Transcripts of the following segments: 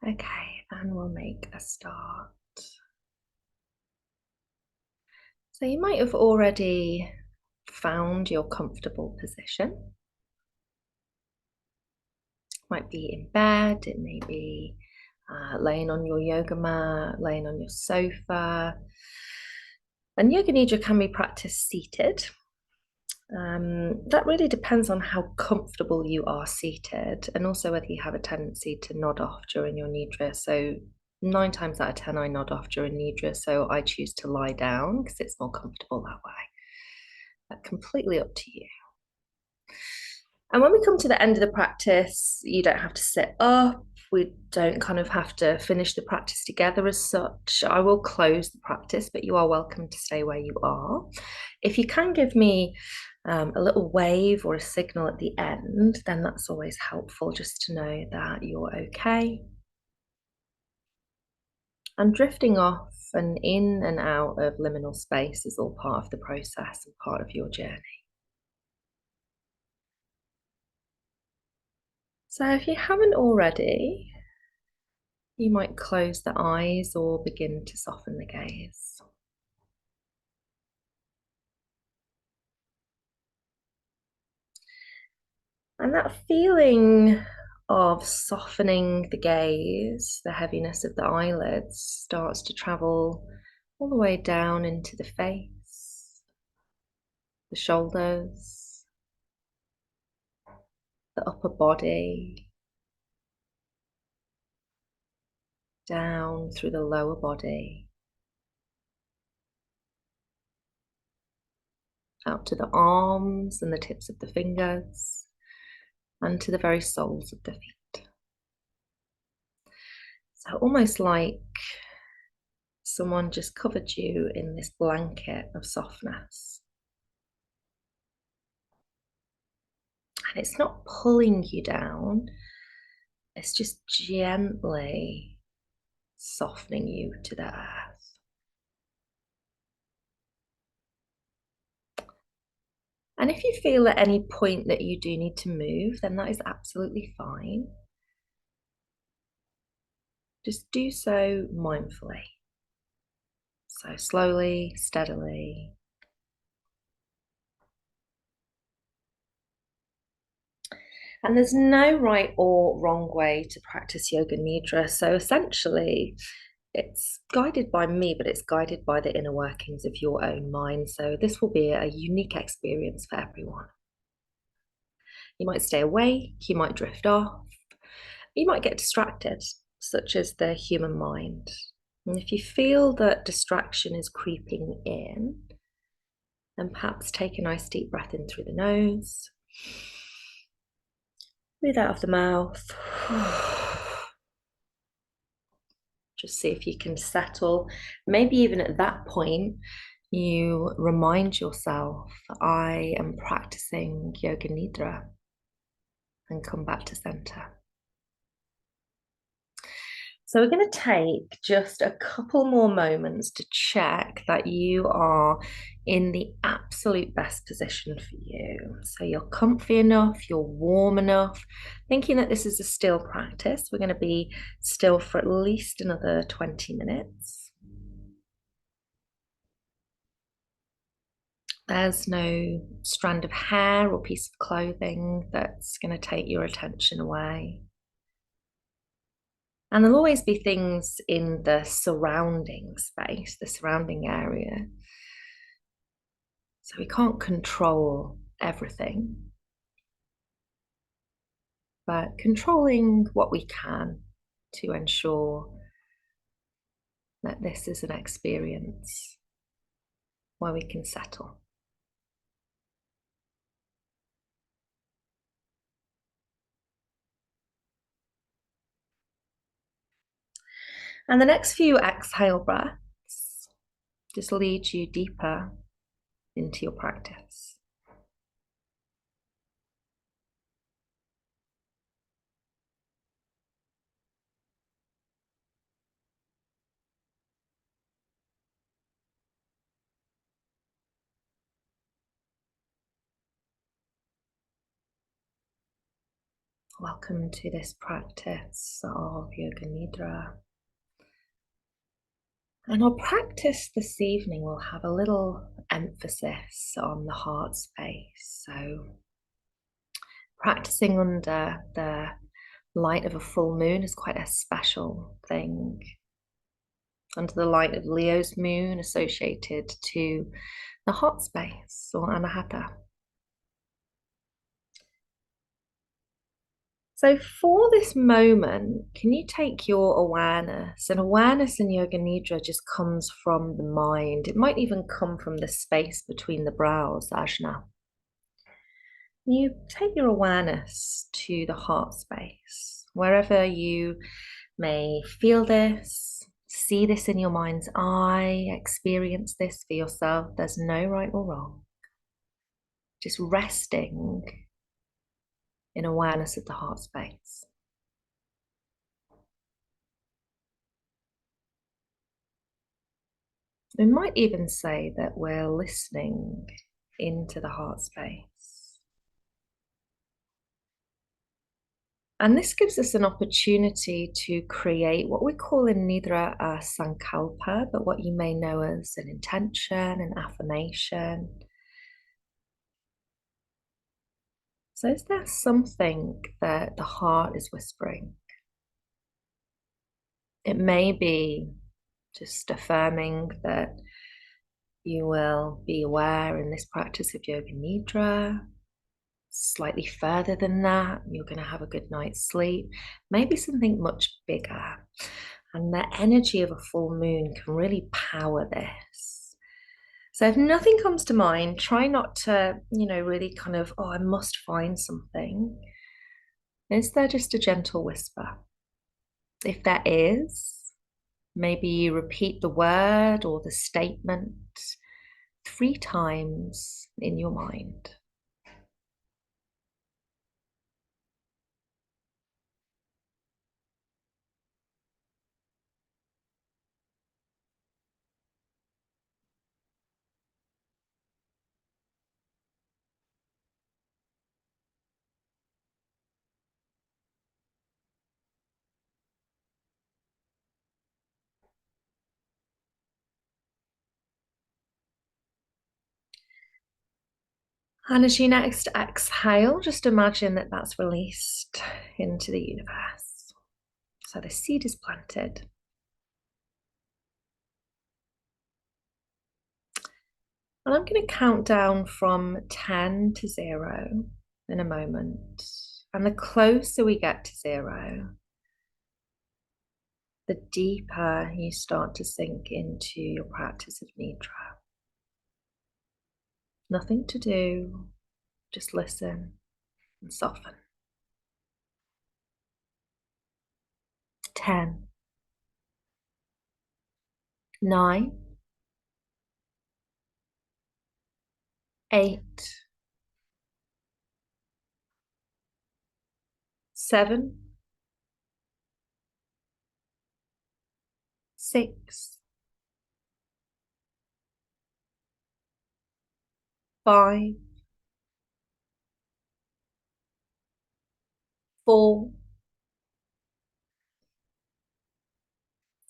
Okay, and we'll make a start. So you might have already found your comfortable position. It might be in bed, it may be laying on your yoga mat, laying on your sofa. And Yoga Nidra can be practiced seated. That really depends on how comfortable you are seated and also whether you have a tendency to nod off during your Nidra. So 9 times out of 10, I nod off during Nidra, so I choose to lie down because it's more comfortable that way. But completely up to you. And when we come to the end of the practice, you don't have to sit up. We don't kind of have to finish the practice together as such. I will close the practice, but you are welcome to stay where you are. If you can give me a little wave or a signal at the end, then that's always helpful just to know that you're okay. And drifting off and in and out of liminal space is all part of the process and part of your journey. So if you haven't already, you might close the eyes or begin to soften the gaze. And that feeling of softening the gaze, the heaviness of the eyelids, starts to travel all the way down into the face, the shoulders, the upper body, down through the lower body, out to the arms and the tips of the fingers, and to the very soles of the feet. So almost like someone just covered you in this blanket of softness. And it's not pulling you down, it's just gently softening you to the earth. And if you feel at any point that you do need to move, then that is absolutely fine. Just do so mindfully. So slowly, steadily. And there's no right or wrong way to practice Yoga Nidra. So essentially, it's guided by me, but it's guided by the inner workings of your own mind. So this will be a unique experience for everyone. You might stay awake, you might drift off, you might get distracted, such as the human mind. And if you feel that distraction is creeping in, then perhaps take a nice deep breath in through the nose, breathe out of the mouth. Just see if you can settle. Maybe even at that point, you remind yourself, I am practicing Yoga Nidra, and come back to center. So we're going to take just a couple more moments to check that you are in the absolute best position for you. So you're comfy enough, you're warm enough, thinking that this is a still practice. We're going to be still for at least another 20 minutes. There's no strand of hair or piece of clothing that's going to take your attention away. And there'll always be things in the surrounding space, the surrounding area. So we can't control everything, but controlling what we can to ensure that this is an experience where we can settle. And the next few exhale breaths just lead you deeper into your practice. Welcome to this practice of Yoga Nidra. And our practice this evening will have a little emphasis on the heart space. So, practicing under the light of a full moon is quite a special thing. Under the light of Leo's moon, associated to the heart space or Anahata. So for this moment, can you take your awareness? And awareness in Yoga Nidra just comes from the mind. It might even come from the space between the brows, ajna. You take your awareness to the heart space, wherever you may feel this, see this in your mind's eye, experience this for yourself. There's no right or wrong. Just resting in awareness of the heart space. We might even say that we're listening into the heart space. And this gives us an opportunity to create what we call in Nidra a sankalpa, but what you may know as an intention, an affirmation. So is there something that the heart is whispering? It may be just affirming that you will be aware in this practice of Yoga Nidra. Slightly further than that, you're going to have a good night's sleep. Maybe something much bigger. And the energy of a full moon can really power this. So if nothing comes to mind, try not to, really kind of, oh, I must find something. Is there just a gentle whisper? If there is, maybe you repeat the word or the statement 3 times in your mind. And as you next exhale, just imagine that that's released into the universe. So the seed is planted. And I'm going to count down from 10 to 0 in a moment. And the closer we get to 0, the deeper you start to sink into your practice of Nidra. Nothing to do, just listen and soften. 10, 9, 8, 7, 6, 5, 4,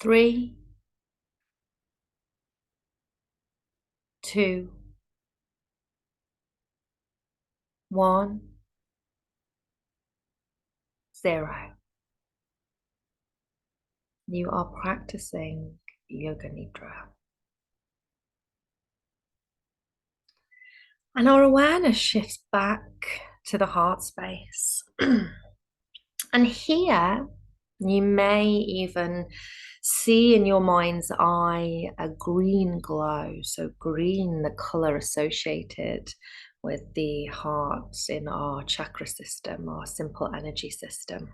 3, 2, 1, 0. You are practicing Yoga Nidra. And our awareness shifts back to the heart space. And here, you may even see in your mind's eye a green glow. So green, the color associated with the heart in our chakra system, our simple energy system.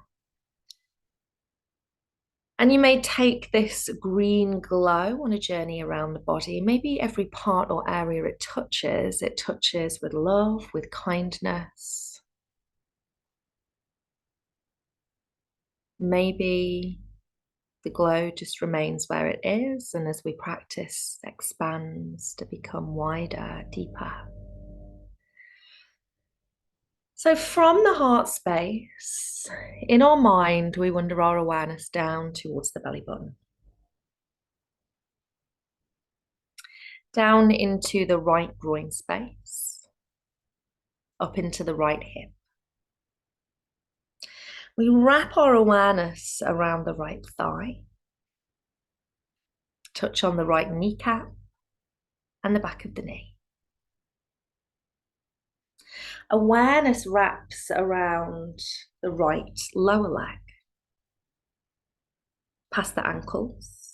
And you may take this green glow on a journey around the body. Maybe every part or area it touches with love, with kindness. Maybe the glow just remains where it is, and as we practice, expands to become wider, deeper. So from the heart space, in our mind, we wander our awareness down towards the belly button, down into the right groin space, up into the right hip. We wrap our awareness around the right thigh, touch on the right kneecap and the back of the knee. Awareness wraps around the right lower leg, past the ankles,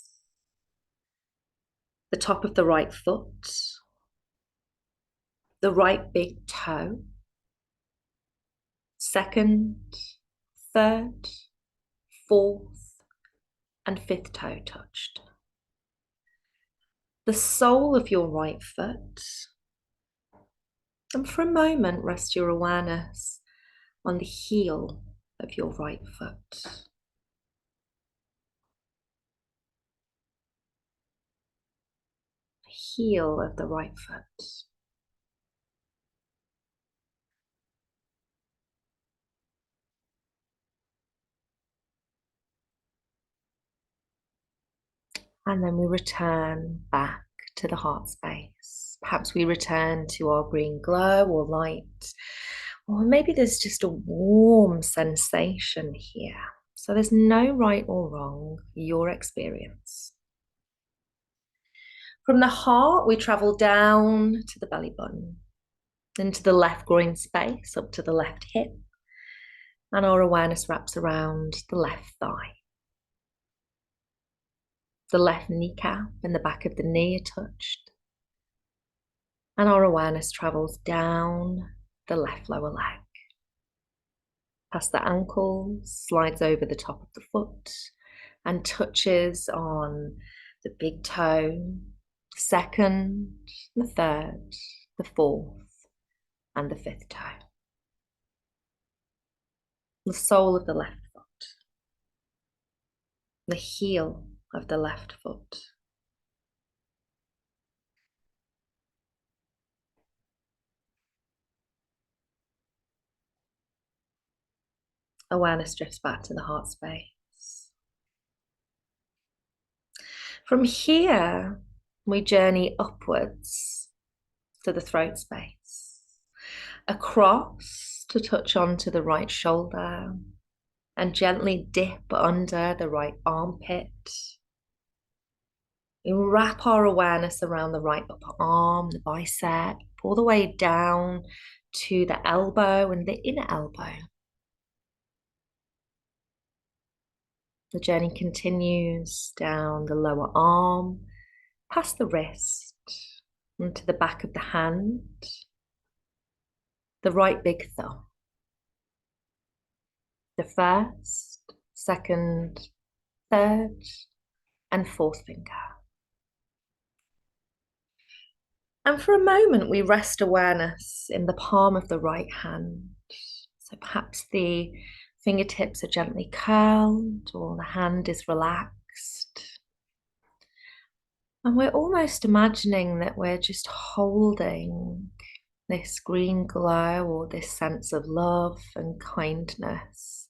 the top of the right foot, the right big toe, second, third, fourth, and fifth toe touched. The sole of your right foot. And for a moment, rest your awareness on the heel of your right foot. Heel of the right foot. And then we return back to the heart space. Perhaps we return to our green glow or light, or maybe there's just a warm sensation here. So there's no right or wrong, your experience. From the heart, we travel down to the belly button, into the left groin space, up to the left hip, and our awareness wraps around the left thigh. The left kneecap and the back of the knee are touched. And our awareness travels down the left lower leg, past the ankles, slides over the top of the foot, and touches on the big toe, second, the third, the fourth, and the fifth toe. The sole of the left foot, the heel of the left foot. Awareness drifts back to the heart space. From here, we journey upwards to the throat space, across to touch onto the right shoulder, and gently dip under the right armpit. We wrap our awareness around the right upper arm, the bicep, all the way down to the elbow and the inner elbow. The journey continues down the lower arm, past the wrist, into the back of the hand, the right big thumb, the first, second, third, and fourth finger. And for a moment, we rest awareness in the palm of the right hand. So perhaps the fingertips are gently curled or the hand is relaxed. And we're almost imagining that we're just holding this green glow or this sense of love and kindness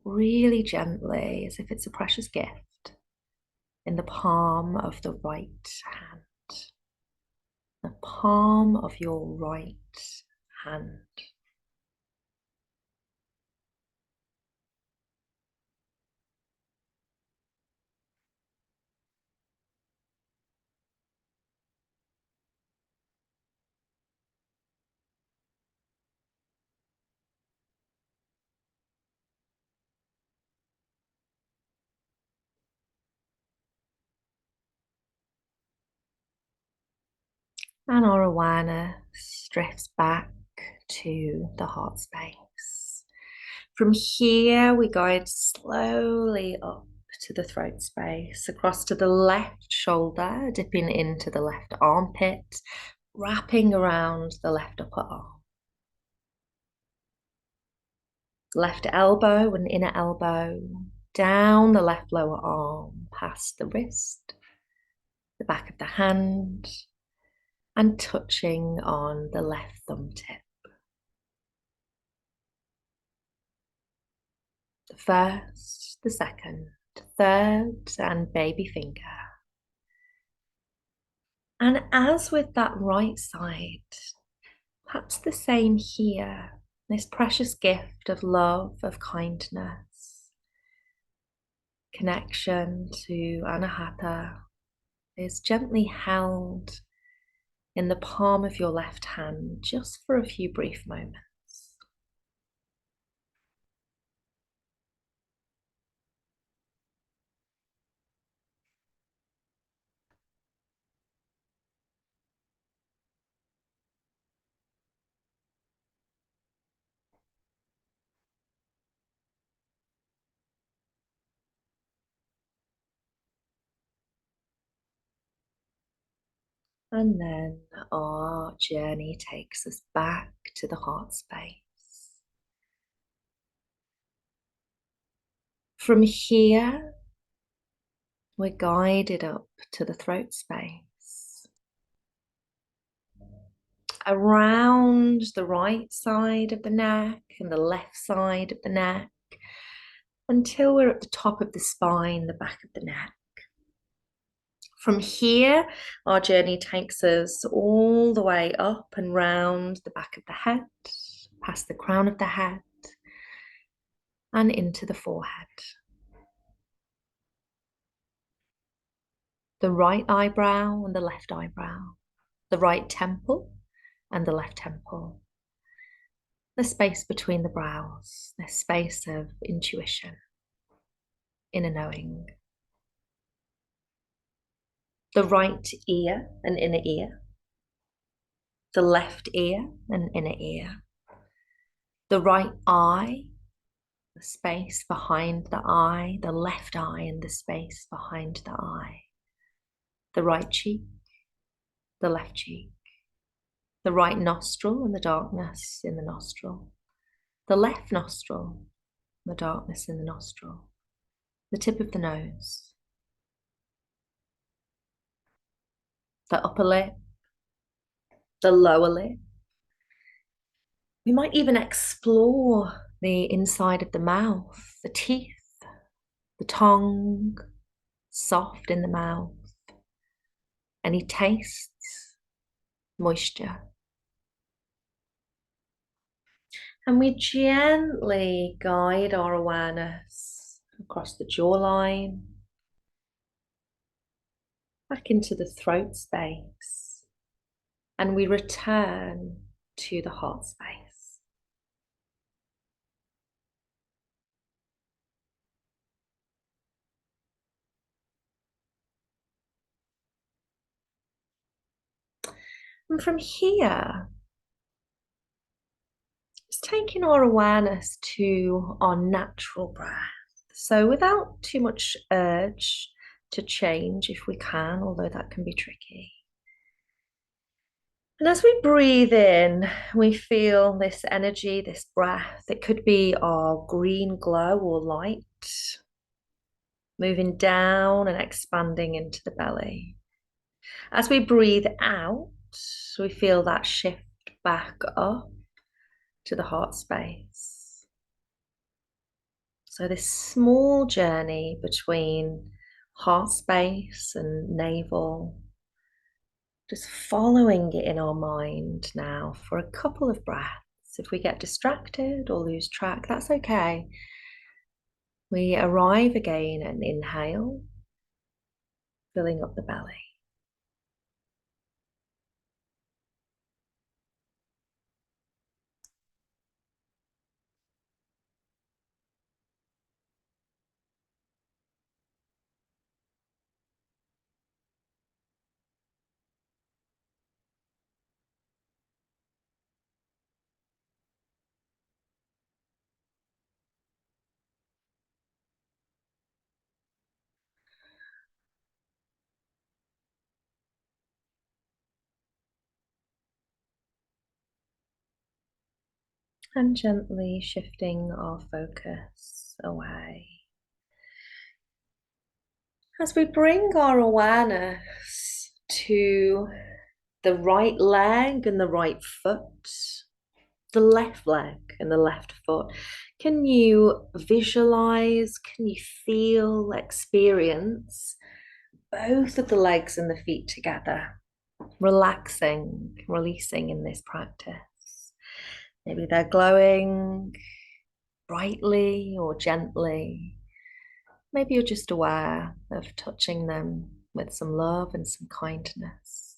really gently, as if it's a precious gift, in the palm of the right hand. The palm of your right hand. And our awareness drifts back to the heart space. From here, we guide slowly up to the throat space, across to the left shoulder, dipping into the left armpit, wrapping around the left upper arm. Left elbow and inner elbow, down the left lower arm, past the wrist, the back of the hand, and touching on the left thumb tip. The first, the second, third, and baby finger. And as with that right side, perhaps the same here. This precious gift of love, of kindness, connection to Anahata is gently held in the palm of your left hand just for a few brief moments. And then our journey takes us back to the heart space. From here, we're guided up to the throat space. Around the right side of the neck and the left side of the neck until we're at the top of the spine, the back of the neck. From here, our journey takes us all the way up and round the back of the head, past the crown of the head, and into the forehead. The right eyebrow and the left eyebrow, the right temple and the left temple, the space between the brows, the space of intuition, inner knowing. The right ear and inner ear, the left ear and inner ear, the right eye, the space behind the eye, the left eye and the space behind the eye, the right cheek, the left cheek, the right nostril and the darkness in the nostril, the left nostril, the darkness in the nostril, the tip of the nose, the upper lip, the lower lip. We might even explore the inside of the mouth, the teeth, the tongue, soft in the mouth, any tastes, moisture. And we gently guide our awareness across the jawline, back into the throat space, and we return to the heart space. And from here, just taking our awareness to our natural breath. So without too much urge to change if we can, although that can be tricky. And as we breathe in, we feel this energy, this breath. It could be our green glow or light moving down and expanding into the belly. As we breathe out, we feel that shift back up to the heart space. So this small journey between heart space and navel, just following it in our mind now for a couple of breaths. If we get distracted or lose track, that's okay. We arrive again and inhale, filling up the belly. And gently shifting our focus away. As we bring our awareness to the right leg and the right foot, the left leg and the left foot, Can you visualize, can you feel, experience both of the legs and the feet together, relaxing, releasing in this practice? Maybe they're glowing brightly or gently. Maybe you're just aware of touching them with some love and some kindness.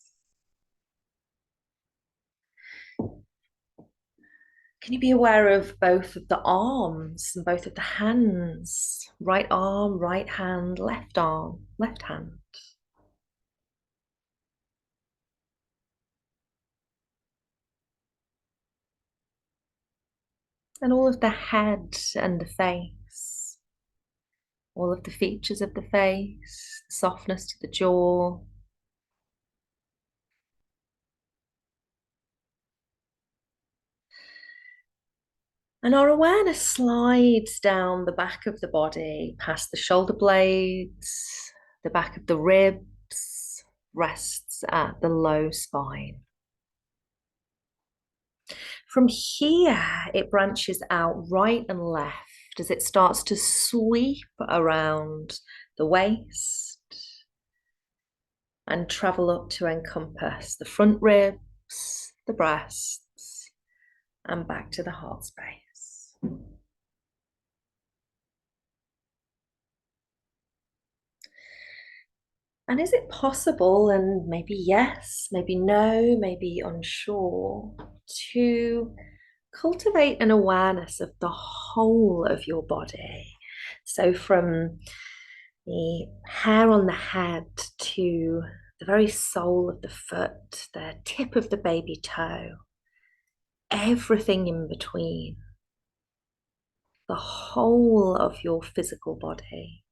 Can you be aware of both of the arms and both of the hands? Right arm, right hand, left arm, left hand. And all of the head and the face, all of the features of the face, softness to the jaw. And our awareness slides down the back of the body, past the shoulder blades, the back of the ribs, rests at the low spine. From here, it branches out right and left as it starts to sweep around the waist and travel up to encompass the front ribs, the breasts, and back to the heart space. And is it possible, and maybe yes, maybe no, maybe unsure, to cultivate an awareness of the whole of your body? So from the hair on the head to the very sole of the foot, the tip of the baby toe, everything in between, the whole of your physical body,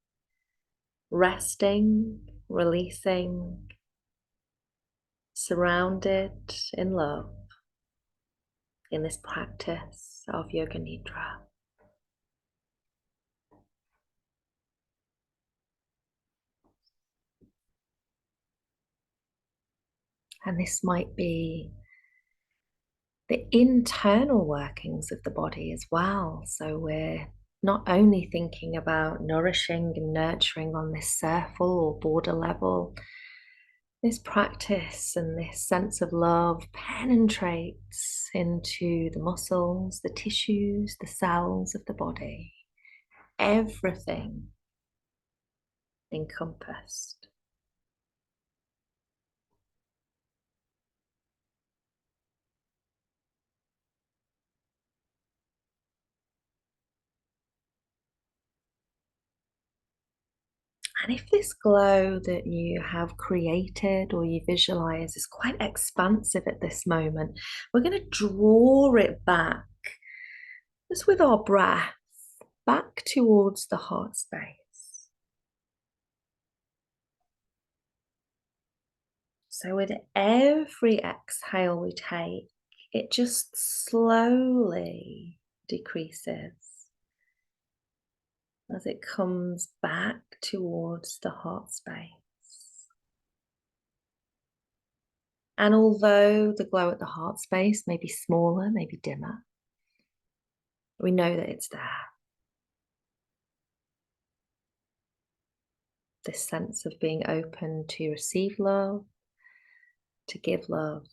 resting, releasing, surrounded in love in this practice of Yoga Nidra. And this might be the internal workings of the body as well. So we're not only thinking about nourishing and nurturing on this surface or border level, this practice and this sense of love penetrates into the muscles, the tissues, the cells of the body, everything encompassed. And if this glow that you have created or you visualize is quite expansive at this moment, we're going to draw it back, just with our breath, back towards the heart space. So with every exhale we take, it just slowly decreases as it comes back towards the heart space. And although the glow at the heart space may be smaller, maybe dimmer, we know that it's there. This sense of being open to receive love, to give love,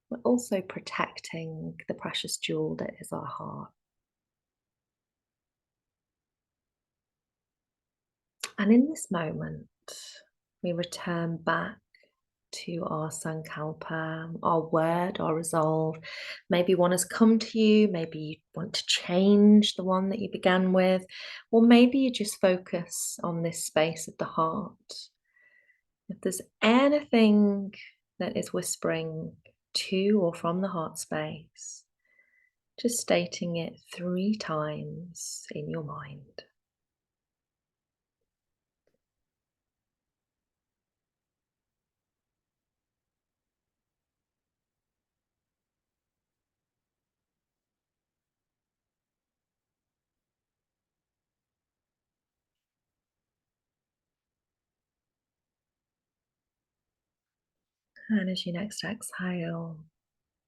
but also protecting the precious jewel that is our heart. And in this moment, we return back to our sankalpa, our word, our resolve. Maybe one has come to you, maybe you want to change the one that you began with, or maybe you just focus on this space of the heart. If there's anything that is whispering to or from the heart space, just stating it 3 times in your mind. And as you next exhale,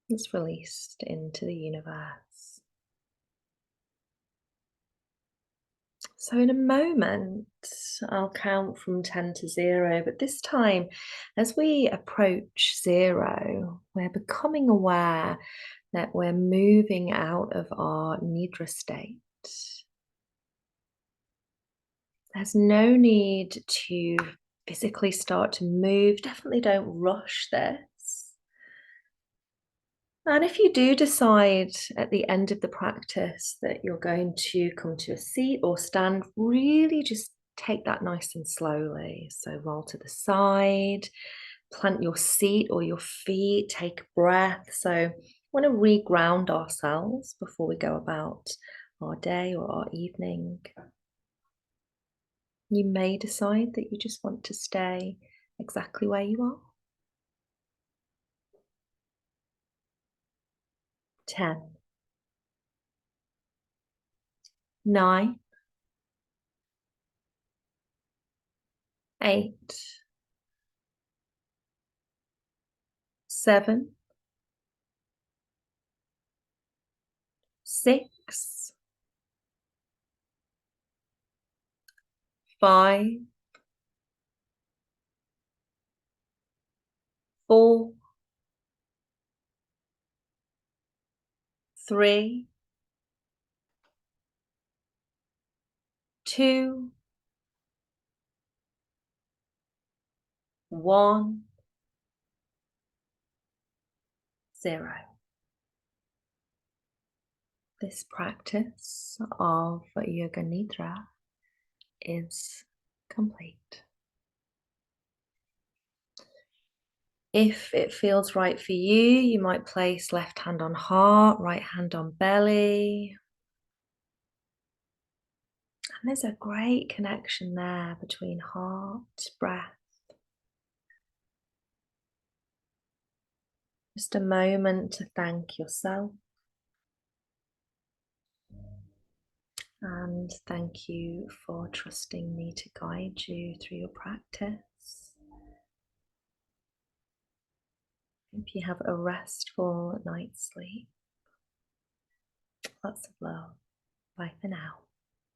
it's released into the universe. So, in a moment, I'll count from 10 to 0, but this time, as we approach 0, we're becoming aware that we're moving out of our Nidra state. There's no need to physically start to move. Definitely don't rush this. And if you do decide at the end of the practice that you're going to come to a seat or stand, really just take that nice and slowly. So roll to the side, plant your seat or your feet, take a breath. So we want to reground ourselves before we go about our day or our evening. You may decide that you just want to stay exactly where you are. 10, 9, 8, 7, 6, 5, 4, 3, 2, 1, 0. This practice of Yoga Nidra is complete. If it feels right for you, you might place left hand on heart, right hand on belly. And there's a great connection there between heart, breath. Just a moment to thank yourself. And thank you for trusting me to guide you through your practice. Hope you have a restful night's sleep. Lots of love. Bye for now.